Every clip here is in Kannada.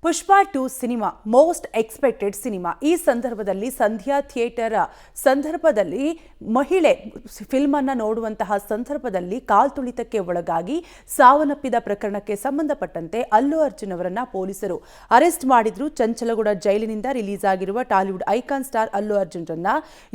ಪುಷ್ಪ 2 ಸಿನಿಮಾ ಮೋಸ್ಟ್ ಎಕ್ಸ್ಪೆಕ್ಟೆಡ್ ಸಿನಿಮಾ. ಈ ಸಂದರ್ಭದಲ್ಲಿ ಸಂಧ್ಯಾ ಥಿಯೇಟರ್ ಸಂದರ್ಭದಲ್ಲಿ ಮಹಿಳೆ ಫಿಲ್ಮ್ ಅನ್ನು ನೋಡುವಂತಹ ಸಂದರ್ಭದಲ್ಲಿ ಕಾಲ್ತುಳಿತಕ್ಕೆ ಒಳಗಾಗಿ ಸಾವನ್ನಪ್ಪಿದ ಪ್ರಕರಣಕ್ಕೆ ಸಂಬಂಧಪಟ್ಟಂತೆ ಅಲ್ಲು ಅರ್ಜುನ್ ಅವರನ್ನ ಪೊಲೀಸರು ಅರೆಸ್ಟ್ ಮಾಡಿದ್ರು. ಚಂಚಲಗೂಡ ಜೈಲಿನಿಂದ ರಿಲೀಸ್ ಆಗಿರುವ Tollywood icon star Allu Arjun ರನ್ನ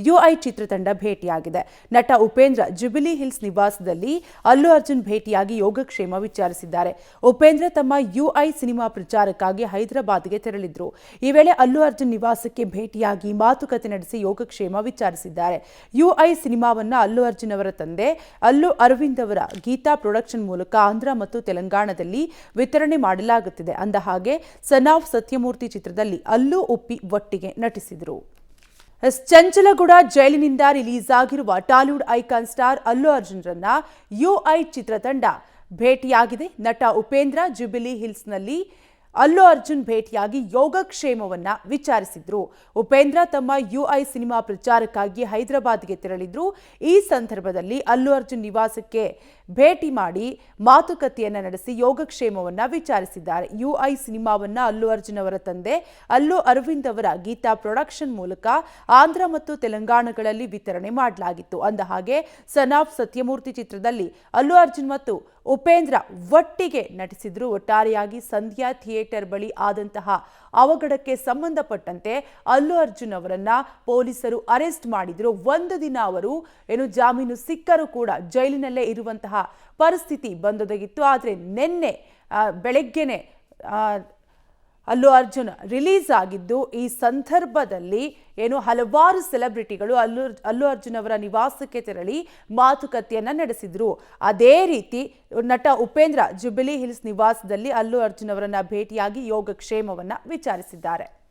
ಯುಐ ಚಿತ್ರತಂಡ ಭೇಟಿಯಾಗಿದೆ. ನಟ ಉಪೇಂದ್ರ ಜುಬಿಲಿ ಹಿಲ್ಸ್ ನಿವಾಸದಲ್ಲಿ ಅಲ್ಲು ಅರ್ಜುನ್ ಭೇಟಿಯಾಗಿ ಯೋಗಕ್ಷೇಮ ವಿಚಾರಿಸಿದ್ದಾರೆ. ಉಪೇಂದ್ರ ತಮ್ಮ ಯುಐ ಸಿನಿಮಾ ಪ್ರಚಾರಕ್ಕಾಗಿ ಹೈದರಾಬಾದ್ಗೆ ತೆರಳಿದ್ರು. ಈ ವೇಳೆ ಅಲ್ಲು ಅರ್ಜುನ್ ನಿವಾಸಕ್ಕೆ ಭೇಟಿಯಾಗಿ ಮಾತುಕತೆ ನಡೆಸಿ ಯೋಗಕ್ಷೇಮ ವಿಚಾರಿಸಿದ್ದಾರೆ. ಯುಐ ಸಿನಿಮಾವನ್ನ ಅಲ್ಲು ಅರ್ಜುನ್ ಅವರ ತಂದೆ ಅಲ್ಲು ಅರವಿಂದ್ ಅವರ ಗೀತಾ ಪ್ರೊಡಕ್ಷನ್ ಮೂಲಕ ಆಂಧ್ರ ಮತ್ತು ತೆಲಂಗಾಣದಲ್ಲಿ ವಿತರಣೆ ಮಾಡಲಾಗುತ್ತಿದೆ. ಅಂದಹಾಗೆ ಸನ್ ಆಫ್ ಸತ್ಯಮೂರ್ತಿ ಚಿತ್ರದಲ್ಲಿ ಅಲ್ಲು ಉಪ್ಪಿ ಒಟ್ಟಿಗೆ ನಟಿಸಿದರು. ಚಂಚಲಗೂಡ ಜೈಲಿನಿಂದ ರಿಲೀಸ್ ಆಗಿರುವ Tollywood icon star Allu Arjun ರನ್ನ ಯುಐ ಚಿತ್ರತಂಡ ಭೇಟಿಯಾಗಿದೆ. ನಟ ಉಪೇಂದ್ರ ಜುಬಿಲಿ ಹಿಲ್ಸ್ನಲ್ಲಿ ಅಲ್ಲು ಅರ್ಜುನ್ ಭೇಟಿಯಾಗಿ ಯೋಗಕ್ಷೇಮವನ್ನ ವಿಚಾರಿಸಿದ್ರು. ಉಪೇಂದ್ರ ತಮ್ಮ ಯುಐ ಸಿನಿಮಾ ಪ್ರಚಾರಕ್ಕಾಗಿ ಹೈದರಾಬಾದ್ಗೆ ತೆರಳಿದ್ರು. ಈ ಸಂದರ್ಭದಲ್ಲಿ ಅಲ್ಲು ಅರ್ಜುನ್ ನಿವಾಸಕ್ಕೆ ಭೇಟಿ ಮಾಡಿ ಮಾತುಕತೆಯನ್ನ ನಡೆಸಿ ಯೋಗಕ್ಷೇಮವನ್ನ ವಿಚಾರಿಸಿದ್ದಾರೆ. ಯುಐ ಸಿನಿಮಾವನ್ನ ಅಲ್ಲು ಅರ್ಜುನ್ ಅವರ ತಂದೆ ಅಲ್ಲು ಅರವಿಂದ್ ಅವರ ಗೀತಾ ಪ್ರೊಡಕ್ಷನ್ ಮೂಲಕ ಆಂಧ್ರ ಮತ್ತು ತೆಲಂಗಾಣಗಳಲ್ಲಿ ವಿತರಣೆ ಮಾಡಲಾಗಿತ್ತು. ಅಂದಹಾಗೆ ಸನ್ ಆಫ್ ಸತ್ಯಮೂರ್ತಿ ಚಿತ್ರದಲ್ಲಿ ಅಲ್ಲು ಅರ್ಜುನ್ ಮತ್ತು ಉಪೇಂದ್ರ ಒಟ್ಟಿಗೆ ನಟಿಸಿದ್ರು. ಒಟ್ಟಾರೆಯಾಗಿ ಸಂಧ್ಯಾ ಥಿಯೇಟರ್ ಬಳಿ ಆದಂತಹ ಅವಘಡಕ್ಕೆ ಸಂಬಂಧಪಟ್ಟಂತೆ ಅಲ್ಲು ಅರ್ಜುನ್ ಅವರನ್ನ ಪೊಲೀಸರು ಅರೆಸ್ಟ್ ಮಾಡಿದ್ರು. ಒಂದು ದಿನ ಅವರು ಜಾಮೀನು ಸಿಕ್ಕರೂ ಕೂಡ ಜೈಲಿನಲ್ಲೇ ಇರುವಂತಹ ಪರಿಸ್ಥಿತಿ ಬಂದೊದಗಿತ್ತು. ಆದರೆ ನಿನ್ನೆ ಬೆಳಗ್ಗೆನೆ ಅಲ್ಲು ಅರ್ಜುನ್ ರಿಲೀಸ್ ಆಗಿದ್ದು, ಈ ಸಂದರ್ಭದಲ್ಲಿ ಹಲವಾರು ಸೆಲೆಬ್ರಿಟಿಗಳು ಅಲ್ಲು ಅರ್ಜುನ್ ಅವರ ನಿವಾಸಕ್ಕೆ ತೆರಳಿ ಮಾತುಕತೆಯನ್ನ ನಡೆಸಿದ್ರು. ಅದೇ ರೀತಿ ನಟ ಉಪೇಂದ್ರ ಜುಬಿಲಿ ಹಿಲ್ಸ್ ನಿವಾಸದಲ್ಲಿ ಅಲ್ಲು ಅರ್ಜುನ್ ಅವರನ್ನ ಭೇಟಿಯಾಗಿ ಯೋಗಕ್ಷೇಮವನ್ನ ವಿಚಾರಿಸಿದ್ದಾರೆ.